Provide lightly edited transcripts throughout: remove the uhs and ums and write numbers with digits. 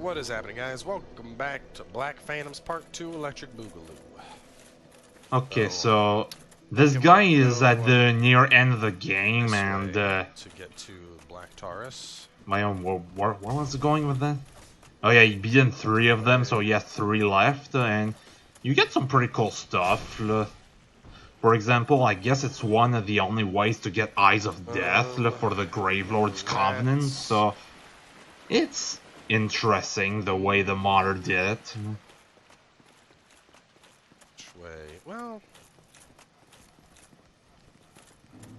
What is happening, guys? Welcome back to Black Phantoms Part 2 Electric Boogaloo. Okay, so this guy is at the near end of the game, and to get to Black Taurus. where was it going with that? Oh yeah, he beat 3 of them, so he has 3 left, and you get some pretty cool stuff. For example, I guess it's one of the only ways to get Eyes of Death for the Gravelord's Covenant, so it's interesting the way the modder did it. Which way? Well,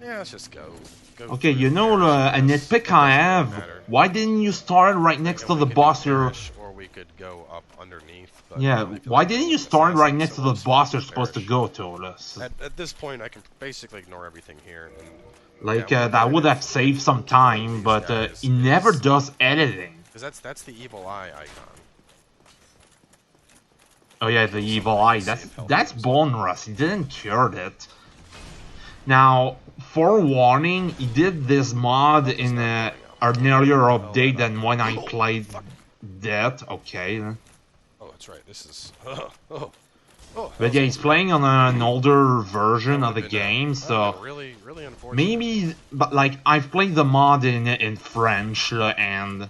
yeah, let's just go. Okay, you know a nitpick I have. Why didn't you start right next to the boss you're... Or we could go up underneath. But yeah, why didn't you start right next to the boss you're supposed to go to? At this point, I can basically ignore everything here. And, like, that would have saved some time, but he never does editing. Because that's the evil eye icon. Oh yeah, the evil eye. That's bone rust. He didn't cure it. Now, forewarning, he did this mod in an earlier update than when I played that. Okay. Oh, that's right. This is. But yeah, he's playing on an older version of the game, so really unfortunate. maybe. But like, I've played the mod in French, and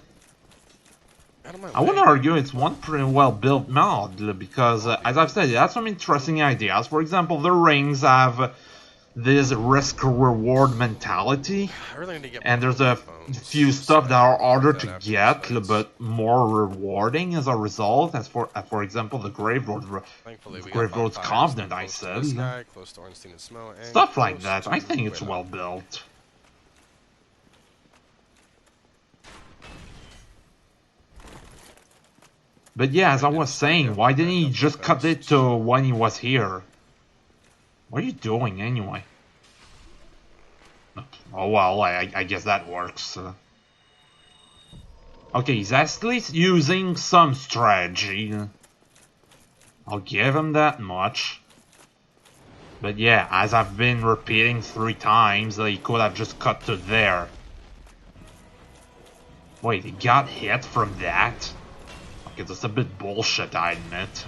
I wouldn't argue it's one pretty well built mod because, as I've said, it has some interesting ideas. For example, the rings have this risk-reward mentality, and there's a few stuff that are harder to get, but more rewarding as a result. As for example, the Gravelord's Covenant, I said. Stuff like that. I think it's well built. But yeah, as I was saying, why didn't he just cut it to when he was here? What are you doing, anyway? Oh well, I guess that works. Okay, he's at least using some strategy. I'll give him that much. But yeah, as I've been repeating 3 times, he could have just cut to there. Wait, he got hit from that? Okay, that's a bit bullshit, I admit.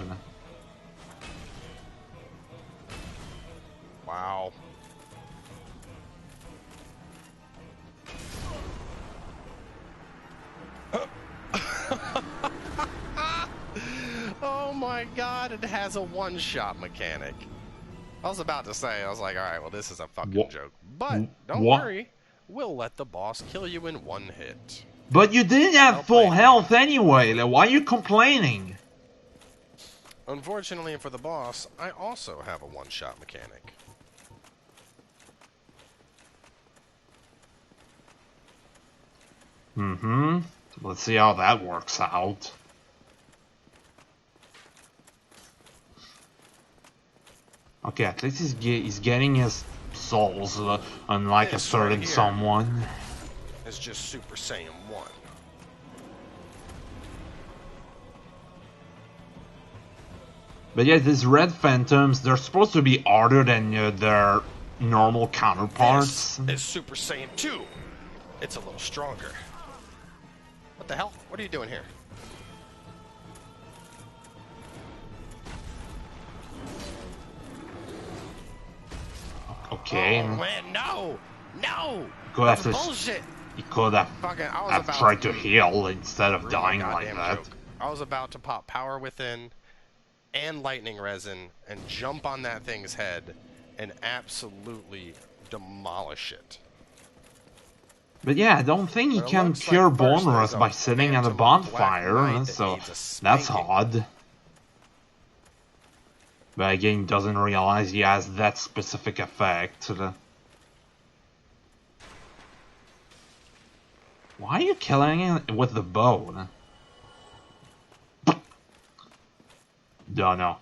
Wow. Oh my god, it has a one-shot mechanic. I was about to say, I was like, alright, well this is a fucking joke. But, don't worry, we'll let the boss kill you in 1 hit. But you didn't have full health anyway, like, why are you complaining? Unfortunately for the boss, I also have a one-shot mechanic. Let's see how that works out. Okay, at least he's getting his souls, unlike a certain someone. It's just Super Saiyan 1. But yeah, these red phantoms, they're supposed to be harder than their normal counterparts. This is Super Saiyan 2. It's a little stronger. What the hell? What are you doing here? Okay. Oh man, no! No! That's bullshit! He could have tried to heal instead of dying like that. Joke. I was about to pop Power Within and Lightning Resin and jump on that thing's head and absolutely demolish it. But yeah, I don't think he can cure bone rust by sitting at a bonfire, so that's odd. But again, he doesn't realize he has that specific effect. Why are you killing it with the bow? Don't know.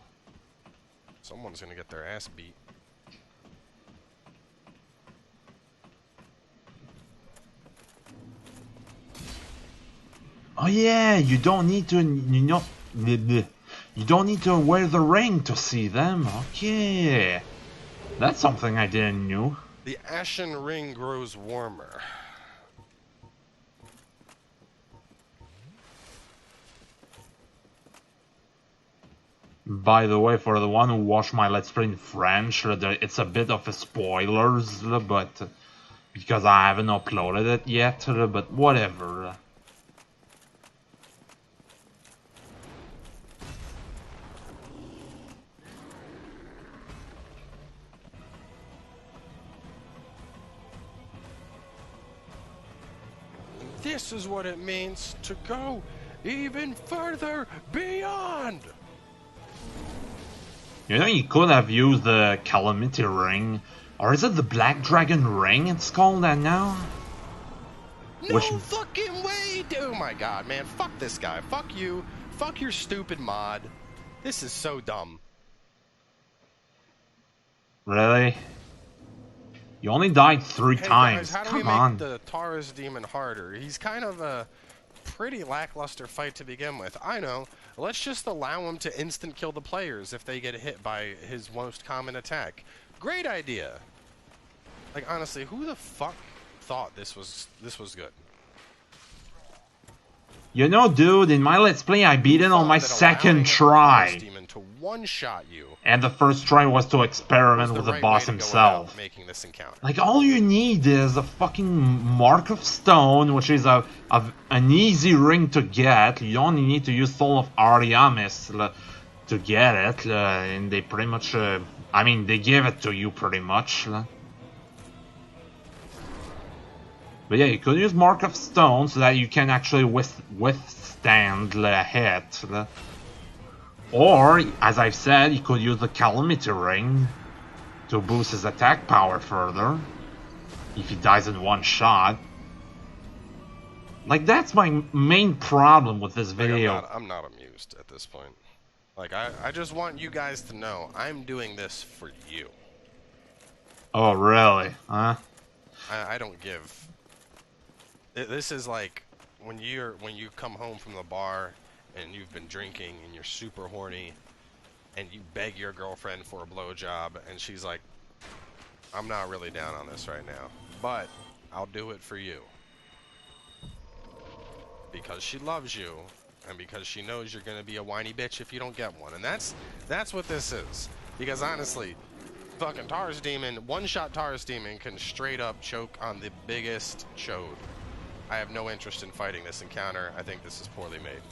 Someone's gonna get their ass beat. Oh yeah, you don't need to, you don't need to wear the ring to see them. Okay, that's something I didn't know. The ashen ring grows warmer. By the way, for the one who watched my Let's Play in French, it's a bit of a spoilers, but because I haven't uploaded it yet, but whatever. This is what it means to go even further beyond. You know, you could have used the Calamity Ring, or is it the Black Dragon Ring it's called that now? No fucking way! Oh my god, man, fuck this guy. Fuck you. Fuck your stupid mod. This is so dumb. Really? You only died 3 times. Guys, how do we make the Taurus Demon harder? He's kind of a pretty lackluster fight to begin with. I know. Let's just allow him to instant kill the players if they get hit by his most common attack. Great idea. Like, honestly, who the fuck thought this was good? You know, dude, in my Let's Play I beat it on my second try. Demon to one-shot you. And the first try was to experiment with the boss himself. Making this encounter. Like, all you need is a fucking Mark of Stone, which is an easy ring to get. You only need to use Soul of Ariamis to get it. And they pretty much, I mean, they give it to you pretty much. But yeah, you could use Mark of Stone so that you can actually withstand the hit. Or, as I've said, you could use the Calamity Ring to boost his attack power further. If he dies in one shot. Like, that's my main problem with this video. Like, I'm not amused at this point. Like, I just want you guys to know I'm doing this for you. Oh, really? Huh? I don't give... This is like when you come home from the bar and you've been drinking and you're super horny and you beg your girlfriend for a blowjob and she's like, I'm not really down on this right now, but I'll do it for you. Because she loves you and because she knows you're gonna be a whiny bitch if you don't get one. And that's what this is. Because honestly, fucking Taurus Demon, one-shot Taurus Demon can straight up choke on the biggest chode. I have no interest in fighting this encounter. I think this is poorly made.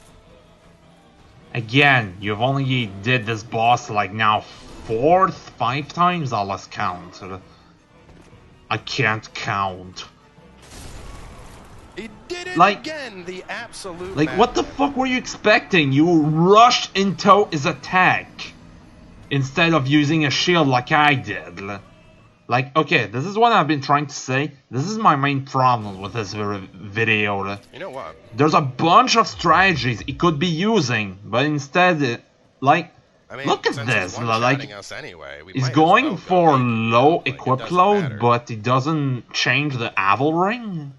Again, you've only did this boss like now 5 times. I lost count. I can't count. He did it like, again, the absolute Like, what the fuck were you expecting? You rushed into his attack instead of using a shield like I did. Like, okay, this is what I've been trying to say. This is my main problem with this video. You know what? There's a bunch of strategies he could be using, but instead, like, I mean, look at this. Like, anyway, he's going for low equip load, but he doesn't change the Aval ring.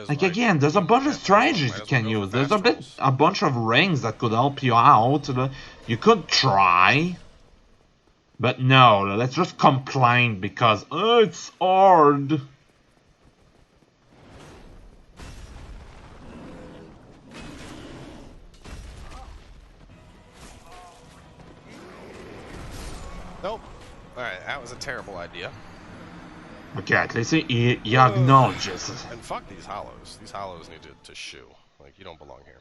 Like, again, there's a bunch of strategies you can use. There's a bunch of rings that could help you out. You could try. But no, let's just complain because it's hard. Nope. Alright, that was a terrible idea. Okay, at least he acknowledges. And fuck these hollows. These hollows need to shoo. Like, you don't belong here.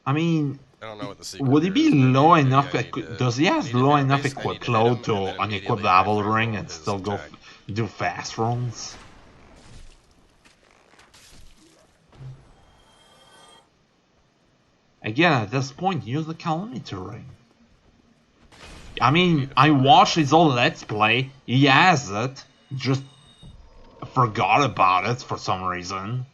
I mean, I don't know what the secret would he be low enough? Does he have low enough equip equip load to unequip the Aval ring and still go do fast runs? Again, at this point, use the Calamity ring. I mean, I watched his old Let's Play. He has it. Just forgot about it for some reason.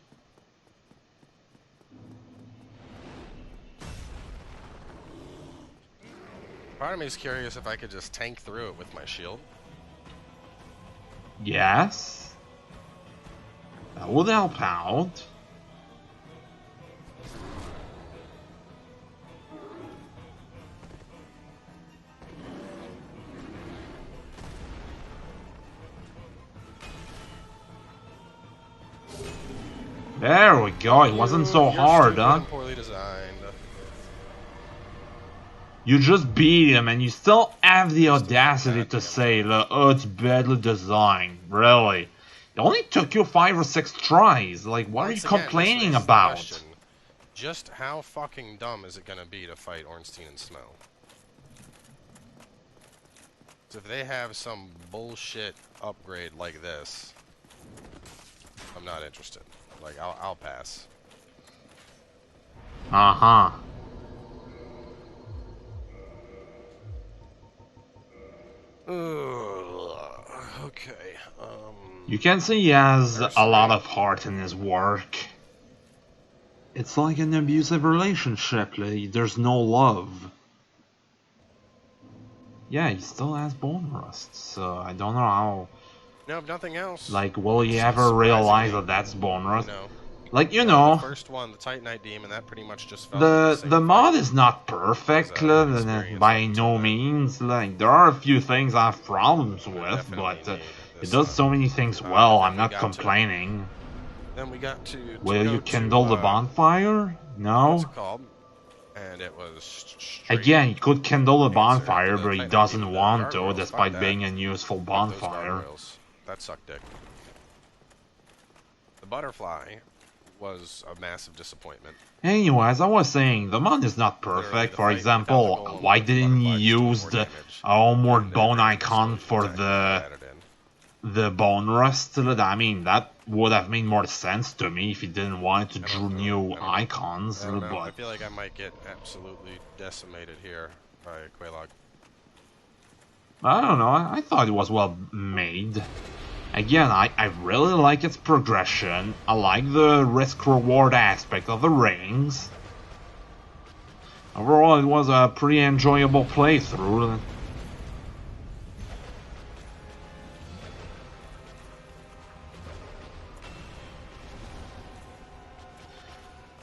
Part of me is curious if I could just tank through it with my shield. Yes. That would help out. There we go, it wasn't so hard, huh? Poorly designed. You just beat him and you still have the audacity to say, oh, it's badly designed. Really? It only took you 5 or 6 tries. Like, what are you complaining about? Just how fucking dumb is it gonna be to fight Ornstein and Snow? So if they have some bullshit upgrade like this, I'm not interested. Like, I'll pass. Uh-huh. Okay. You can see he has a lot of heart in his work. It's like an abusive relationship. Like, there's no love. Yeah, he still has bone rust, so I don't know how... No, if nothing else. Like, will he ever realize that that's bone rust? No. Like, you know... The first one, the Titanite Demon, that pretty much just felt the mod is not perfect, by no means. Like, there are a few things I have problems with, but it does so many things well, I'm not complaining. Then we got to will you kindle the bonfire? No? What's it called? And it was again, he could kindle a bonfire, but he doesn't want to, despite being a useful bonfire. That sucked dick. The butterfly was a massive disappointment. Anyway, as I was saying, the mod is not perfect. For example, why didn't you use the homeward bone icon for the bone rust? I mean, that would have made more sense to me if he didn't want to draw new icons. But I feel like I might get absolutely decimated here by Quelaag. I don't know, I thought it was well made. Again, I really like its progression. I like the risk-reward aspect of the rings. Overall, it was a pretty enjoyable playthrough.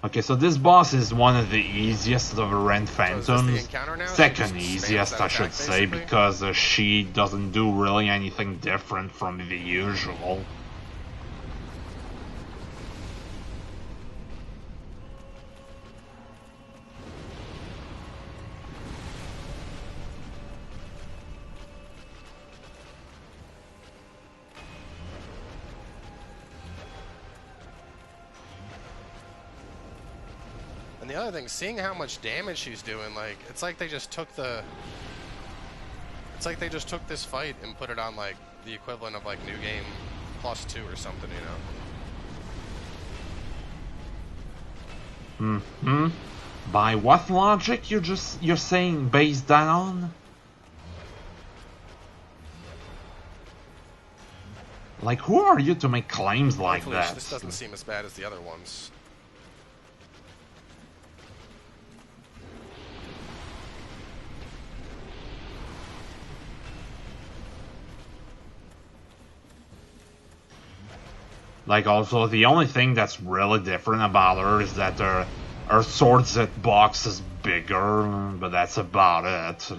Okay, so this boss is one of the easiest of the Rent Phantoms. Second easiest, I should say, because she doesn't do really anything different from the usual. And the other thing, seeing how much damage she's doing, like, it's like they just took the... It's like they just took this fight and put it on, like, the equivalent of, like, New Game +2 or something, you know? Mm-hmm. By what logic you're saying base that on? Like, who are you to make claims like that? This doesn't seem as bad as the other ones. Like, also, the only thing that's really different about her is that her sword set box is bigger, but that's about it.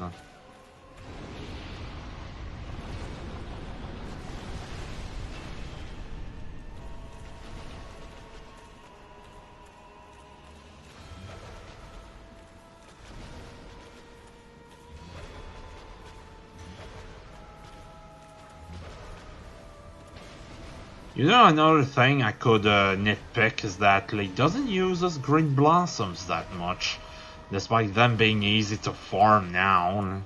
You know, another thing I could nitpick is that he doesn't use his green blossoms that much, despite them being easy to farm now.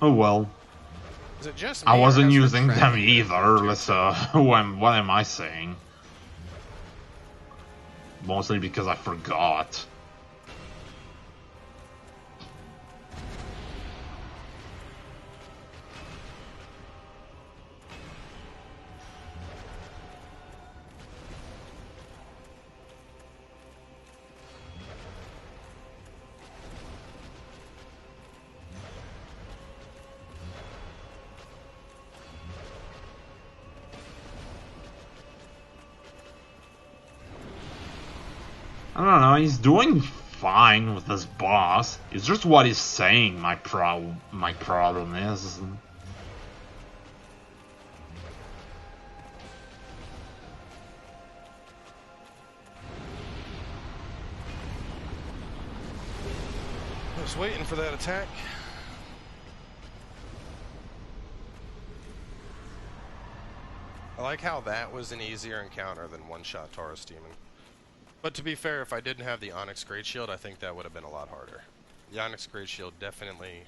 Oh well. Is it just I wasn't using them either, so what am I saying? Mostly because I forgot. I don't know, he's doing fine with this boss. It's just what he's saying my problem is. was waiting for that attack. I like how that was an easier encounter than one-shot Taurus Demon. But to be fair, if I didn't have the Onyx Great Shield, I think that would have been a lot harder. The Onyx Great Shield definitely...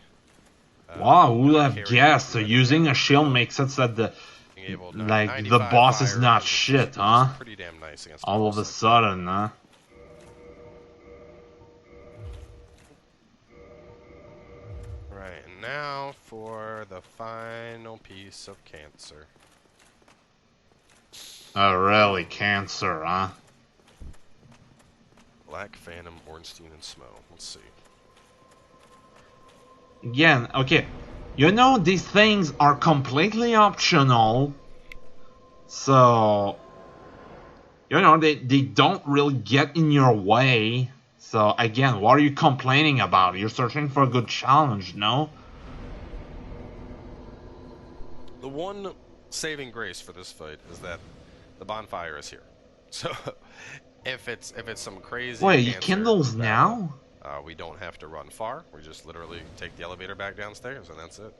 wow, who would have guessed? So using a shield makes it so that the boss is not shit, huh? Pretty damn nice against all of a sudden, huh? Right, and now for the final piece of cancer. Oh, really? Cancer, huh? Black Phantom, Ornstein, and Smo. Let's see. Again, okay. You know, these things are completely optional. So... you know, they don't really get in your way. So, again, what are you complaining about? You're searching for a good challenge, no? The one saving grace for this fight is that the bonfire is here. So, if it's some crazy... wait, you kindles now? We don't have to run far. We just literally take the elevator back downstairs, and that's it.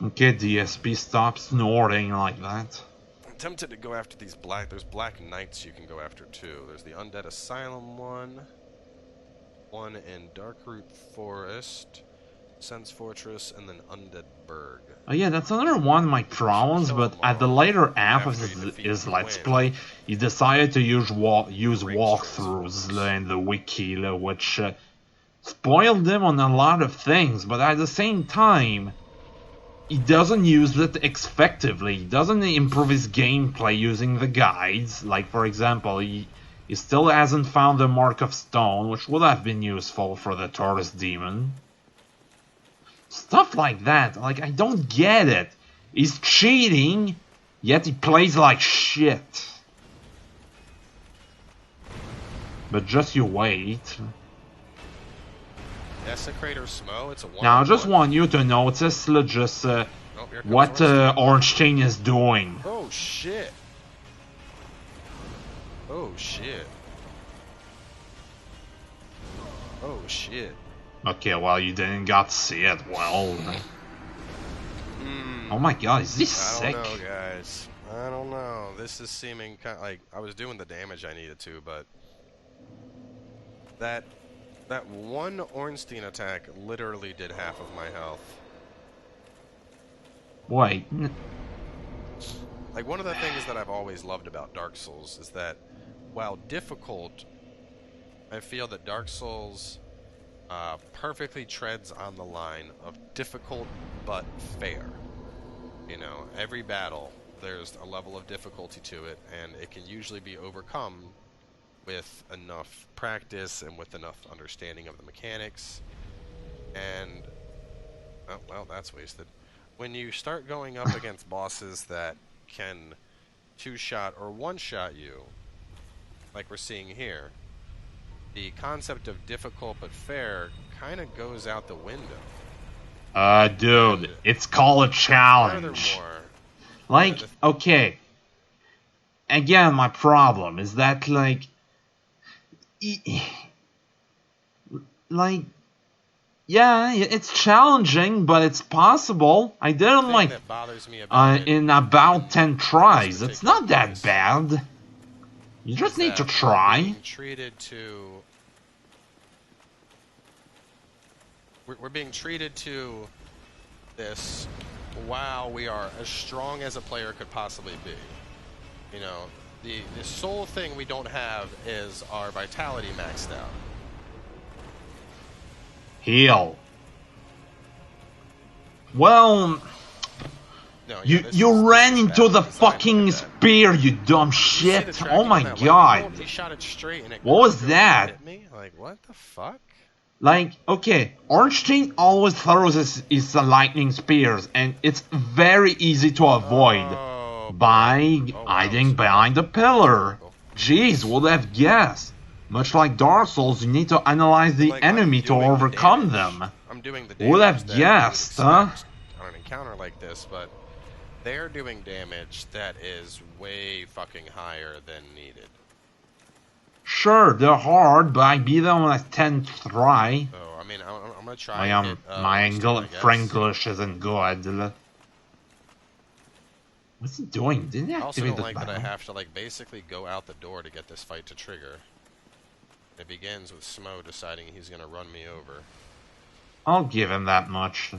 Okay, DSP, stop snorting like that. I'm tempted to go after these black... there's black knights you can go after, too. There's the Undead Asylum one in Darkroot Forest, Sense Fortress, and then Undead Burg. Oh yeah, that's another one of my problems, but at the later half of his Let's Play, he decided to use walkthroughs in the wiki, which spoiled him on a lot of things, but at the same time, he doesn't use it effectively. He doesn't improve his gameplay using the guides. Like, for example, he still hasn't found the Mark of Stone, which would have been useful for the Taurus Demon. Stuff like that. Like, I don't get it. He's cheating, yet he plays like shit. But just you wait. Desecrator Smo, it's a one. Now, I just want you to notice just what Orange Chain is doing. Oh, shit. Oh, shit. Oh, shit. Okay, well, you didn't got to see it. Well... oh my god, is this sick? I don't know, guys. I don't know. This is seeming kind of like... I was doing the damage I needed to, but... That one Ornstein attack literally did half of my health. Wait. Like, one of the things that I've always loved about Dark Souls is that, while difficult, I feel that Dark Souls perfectly treads on the line of difficult but fair. You know, every battle, there's a level of difficulty to it, and it can usually be overcome with enough practice and with enough understanding of the mechanics. And, oh, well, that's wasted. When you start going up against bosses that can two-shot or one-shot you, like we're seeing here, the concept of difficult but fair kind of goes out the window. Dude, it's called a challenge. Furthermore, like, okay. Again, my problem is that, like, yeah, it's challenging, but it's possible. I did it like in about 10 tries. It's not that bad. You just need to try. We're being treated to this, wow, we are as strong as a player could possibly be. You know, the sole thing we don't have is our vitality maxed out. Heal. Well, no, you ran into the fucking spear, you dumb shit. Oh my god. He shot it straight and it what was that? hit me. Like, what the fuck? Like, okay, Orange Chain always throws his lightning spears, and it's very easy to avoid by hiding behind a pillar. Jeez, would have guessed. Much like Dark Souls, you need to analyze the enemy to overcome them. I'm doing the would have guessed, huh? On an encounter like this, but they're doing damage that is way fucking higher than needed. Sure, they're hard, but I beat them on a 10th try. Oh, I mean, I'm gonna try and hit, my Ornstein, Franglish isn't good. What's he doing? Didn't he I also activate don't the like button? that I have to, like, basically go out the door to get this fight to trigger. It begins with Smo deciding he's gonna run me over. I'll give him that much.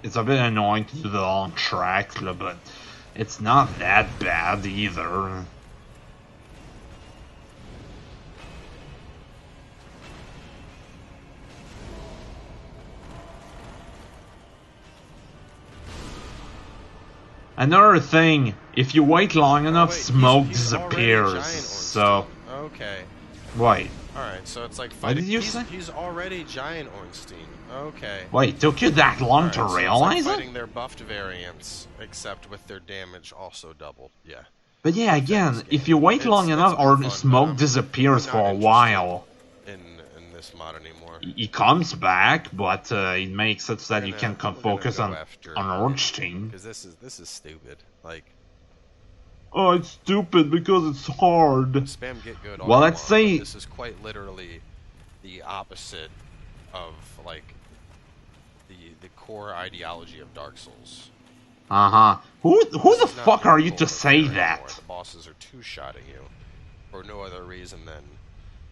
It's a bit annoying to do the long track, but it's not that bad either. Another thing, if you wait long enough, smoke disappears, so... Okay. Wait. Alright, so it's like fighting... What did you say? He's already Giant Ornstein. Okay. Wait, it took you that long to realize it's like fighting their buffed variants, except with their damage also doubled. Yeah. But yeah, again, if you wait long enough, or smoke disappears for a while. In this mod anymore. He comes back, but it makes it so that you can focus on Ornstein. Because this is stupid. Like, oh, it's stupid because it's hard. Spam get good. Well, let's say this is quite literally the opposite of like the core ideology of Dark Souls. Who the fuck are you to say that? The bosses are two-shotting you for no other reason than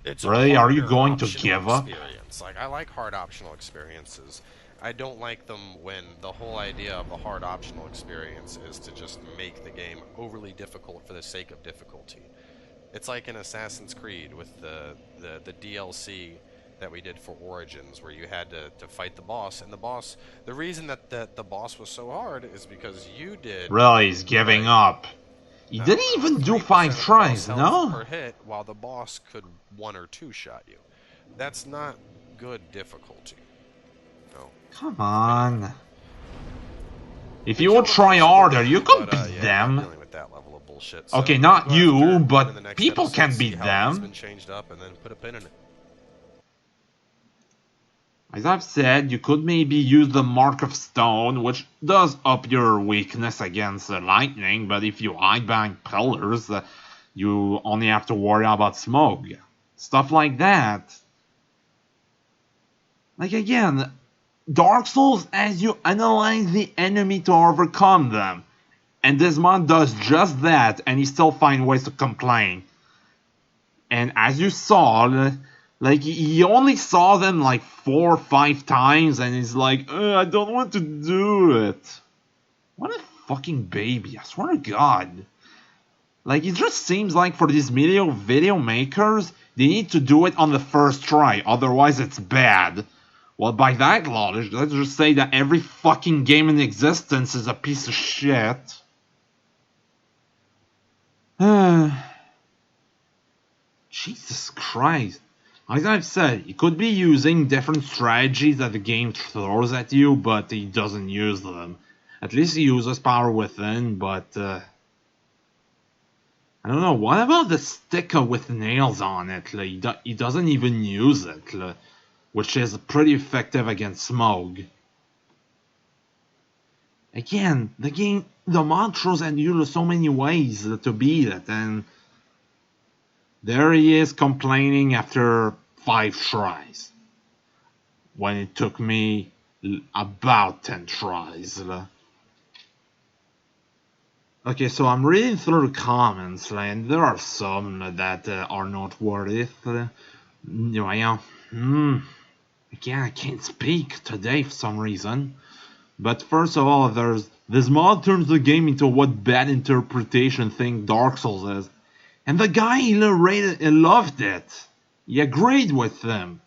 it's really. Are you going to give up? Like, I like hard optional experiences. I don't like them when the whole idea of the hard optional experience is to just make the game overly difficult for the sake of difficulty. It's like in Assassin's Creed with the DLC that we did for Origins, where you had to fight the boss, and the reason that the boss was so hard is because you did... Really, he's giving up. He didn't even do 5 tries, no? Per hit, while the boss could 1 or 2 shot you. That's not good difficulty. No. Come on. If you would try harder, you could beat them. With that level of bullshit. So okay, not you, but people can beat them. It's been changed up, and then put a pin in it. As I've said, you could maybe use the Mark of Stone, which does up your weakness against lightning, but if you hide behind pillars, you only have to worry about smoke. Stuff like that. Like, again, Dark Souls has you analyze the enemy to overcome them. And this mod does just that, and you still find ways to complain. And as you saw... like, he only saw them like 4 or 5 times, and he's like, I don't want to do it. What a fucking baby, I swear to God. Like, it just seems like for these video makers, they need to do it on the first try, otherwise it's bad. Well, by that logic, let's just say that every fucking game in existence is a piece of shit. Jesus Christ. Like I've said, he could be using different strategies that the game throws at you, but he doesn't use them. At least he uses Power Within, but... I don't know, what about the sticker with nails on it? Like, he doesn't even use it, which is pretty effective against smoke. Again, the mod throws at you so many ways to beat it, and... there he is complaining after 5 tries. When it took me about 10 tries. Okay, so I'm reading through the comments, and there are some that are not worth it. Again, I can't speak today for some reason. But first of all, this mod turns the game into what bad interpretation think Dark Souls is. And the guy he loved it. He agreed with them.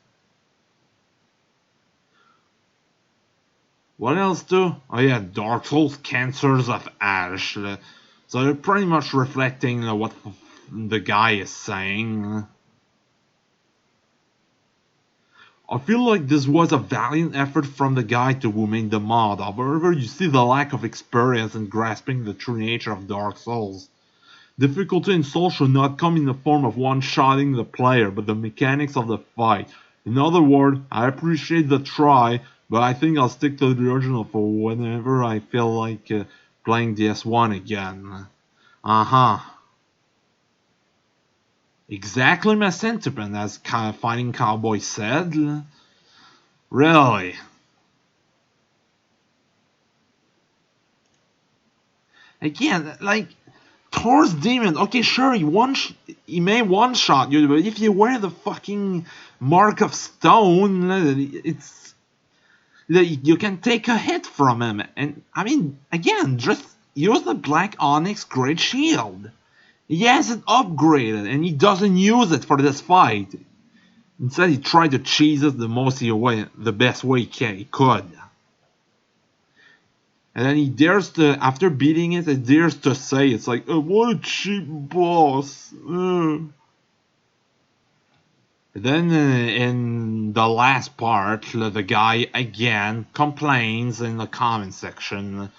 What else do? Oh yeah, Dark Souls Cancers of Ash. So they're pretty much reflecting what the guy is saying. I feel like this was a valiant effort from the guy who made the mod. However, you see the lack of experience in grasping the true nature of Dark Souls. Difficulty in Souls should not come in the form of one-shotting the player, but the mechanics of the fight. In other words, I appreciate the try, but I think I'll stick to the original for whenever I feel like playing DS1 again. Uh-huh. Exactly my sentiment, as FightinCowboy said. Really. Again, like, Thor's demon, okay, sure, he may one-shot you, but if you wear the fucking Mark of Stone, it's... you can take a hit from him. And, I mean, again, just use the Black Onyx Great Shield. He has it upgraded, and he doesn't use it for this fight. Instead, he tried to cheese it the best way he could. And then he dares to, after beating it, he dares to say, it's like, oh, what a cheap boss. Then in the last part, the guy again complains in the comment section,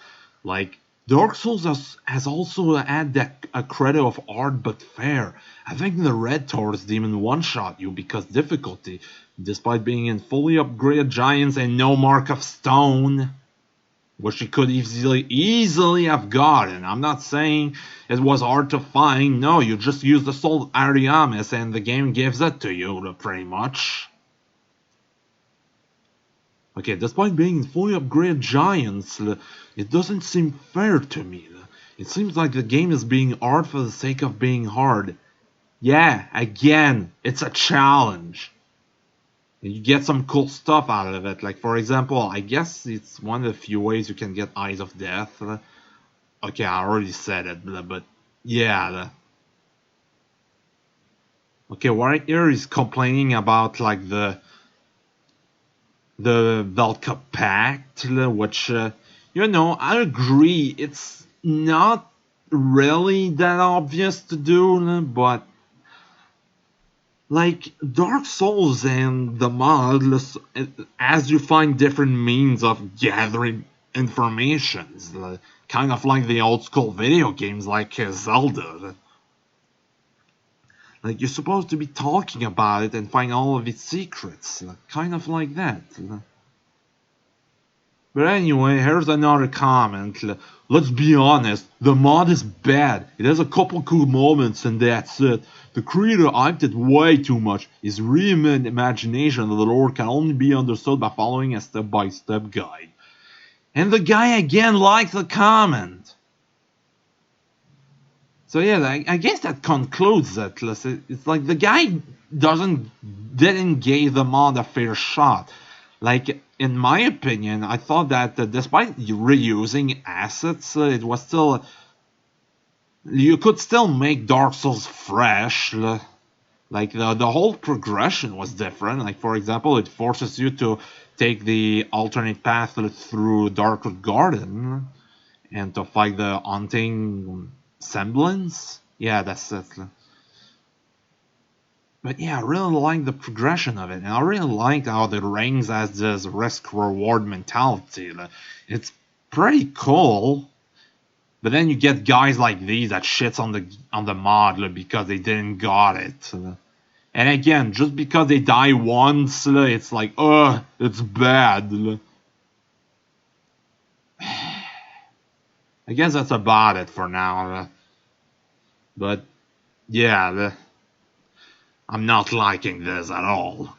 like, Dark Souls has also had a credit of art but fair. I think the Red Taurus demon one-shot you because difficulty, despite being in fully upgraded giants and no Mark of Stone, which he could easily have gotten. I'm not saying it was hard to find. No, you just use the Soul Ariamis and the game gives it to you, pretty much. Okay, despite being fully upgraded giants, it doesn't seem fair to me. It seems like the game is being hard for the sake of being hard. Yeah, again, it's a challenge. And you get some cool stuff out of it. Like, for example, I guess it's one of the few ways you can get Eyes of Death. Okay, I already said it, but yeah. Okay, right here is complaining about, like, the Velka Pact, which, you know, I agree, it's not really that obvious to do, but, like, Dark Souls and the mod, as you find different means of gathering information, kind of like the old school video games like Zelda. Like, you're supposed to be talking about it and find all of its secrets, kind of like that. But anyway, here's another comment. Let's be honest, the mod is bad. It has a couple cool moments and that's it. The creator hyped it way too much. His reimagination of the lore can only be understood by following a step-by-step guide. And the guy again liked the comment. So yeah, I guess that concludes it. It's like the guy didn't give the mod a fair shot. Like, in my opinion, I thought that despite reusing assets, it was still... You could still make Dark Souls fresh. Like, the whole progression was different. Like, for example, it forces you to take the alternate path through Darker Garden and to fight the haunting semblance. Yeah, that's it. But yeah, I really like the progression of it, and I really like how the rings has this risk-reward mentality. It's pretty cool. But then you get guys like these that shits on the mod because they didn't got it. And again, just because they die once, it's like, it's bad. I guess that's about it for now. But yeah, I'm not liking this at all.